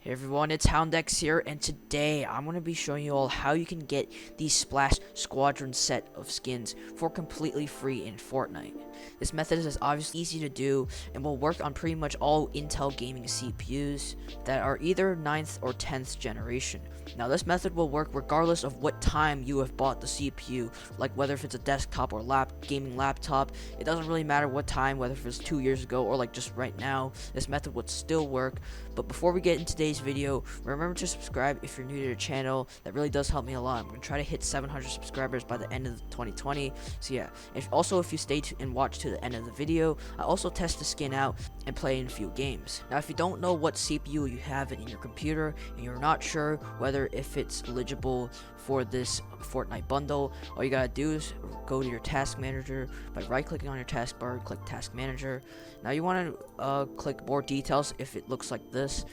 Hey everyone, it's Houndx here, and today I'm going to be showing you all how you can get the Splash Squadron set of skins for completely free in Fortnite. This method is obviously easy to do and will work on pretty much all Intel gaming CPUs that are either 9th or 10th generation. Now this method will work regardless of what time you have bought the CPU, like whether if it's a desktop or gaming laptop. It doesn't really matter what time, whether if it's 2 years ago or like just right now, this method would still work. But before we get into today's video, remember to subscribe if you're new to the channel. That really does help me a lot. I'm going to try to hit 700 subscribers by the end of 2020. So yeah, if you stay and watch to the end of the video, I also test the skin out and play in a few games. Now if you don't know what CPU you have in your computer and you're not sure whether if it's eligible for this Fortnite bundle, all you gotta do is go to your task manager by right clicking on your taskbar, click task manager. Now you want to click more details if it looks like this,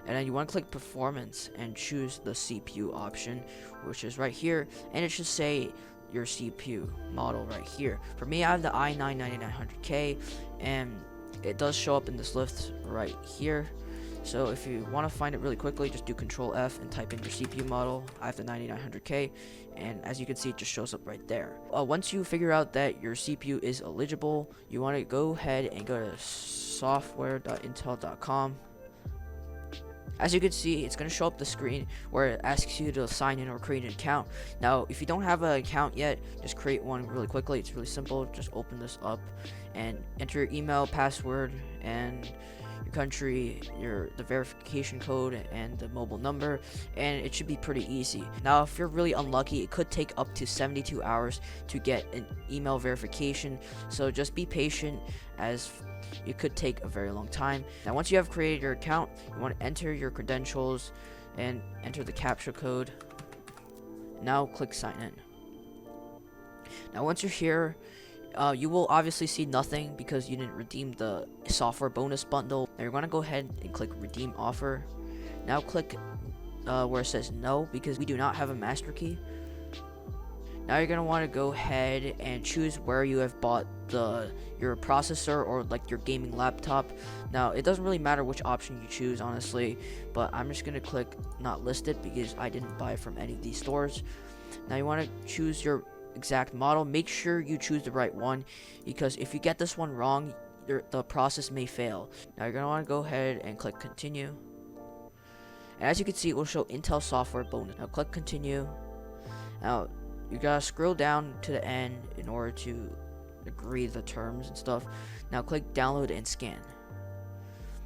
and then you want to click performance and choose the CPU option, which is right here, and it should say your CPU model right here. For me, I have the i9-9900K, and it does show up in this list right here. So if you want to find it really quickly, just do Control F and type in your CPU model. I have the 9900K, and as you can see, it just shows up right there. Once you figure out that your CPU is eligible, you want to go ahead and go to software.intel.com. As you can see, it's going to show up the screen where it asks you to sign in or create an account. Now, if you don't have an account yet, just create one really quickly. It's really simple. Just open this up and enter your email, password, and your country, the verification code, and the mobile number, and it should be pretty easy. Now, if you're really unlucky, it could take up to 72 hours to get an email verification, so just be patient, as it could take a very long time. Now, once you have created your account, you want to enter your credentials and enter the captcha code. Now click sign in. Now once you're here, you will obviously see nothing because you didn't redeem the software bonus bundle. Now you're going to go ahead and click redeem offer. Now click where it says no, because we do not have a master key. Now you're going to want to go ahead and choose where you have bought your processor or like your gaming laptop. Now it doesn't really matter which option you choose, honestly, but I'm just going to click not listed because I didn't buy from any of these stores. Now you want to choose your exact model. Make sure you choose the right one, because if you get this one wrong, the process may fail. Now you're going to want to go ahead and click continue, and as you can see, it will show Intel software bonus. Now click continue. Now you gotta scroll down to the end in order to agree the terms and stuff. Now click download and scan.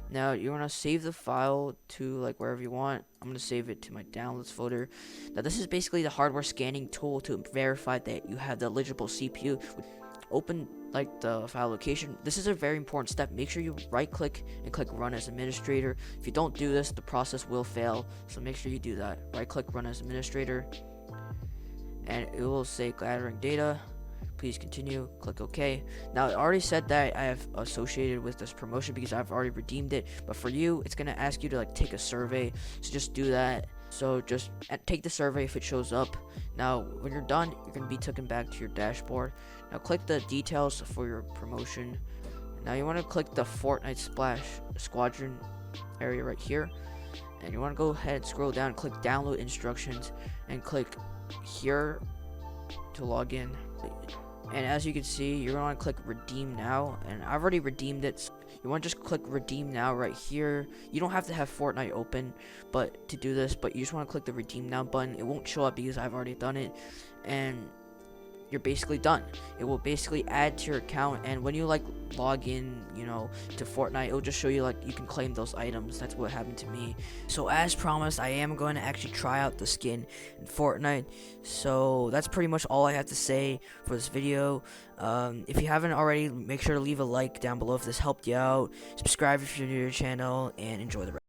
Now you want to save the file to like wherever you want. I'm going to save it to my downloads folder. Now this is basically the hardware scanning tool to verify that you have the eligible CPU. Open like the file location. This is a very important step. Make sure you right click and click run as administrator. If you don't do this, the process will fail, so make sure you do that. Right click run as administrator, and it will say gathering data. Please continue. Click OK. Now it already said that I have associated with this promotion because I've already redeemed it, but for you it's gonna ask you to like take a survey, so just do that. So just take the survey if it shows up. Now when you're done, you're gonna be taken back to your dashboard. Now click the details for your promotion. Now you want to click the Fortnite Splash Squadron area right here, and you want to go ahead and scroll down and click download instructions and click here to log in. And as you can see, you're going to want to click redeem now, and I've already redeemed it. So you want to just click redeem now right here. You don't have to have Fortnite open to do this, but you just want to click the redeem now button. It won't show up because I've already done it, and you're basically done. It will basically add to your account, and when you like log in, to Fortnite, it'll just show you like you can claim those items. That's what happened to me. So as promised, I am going to actually try out the skin in Fortnite. So that's pretty much all I have to say for this video. If you haven't already, make sure to leave a like down below if this helped you out. Subscribe if you're new to the channel, and enjoy the rest.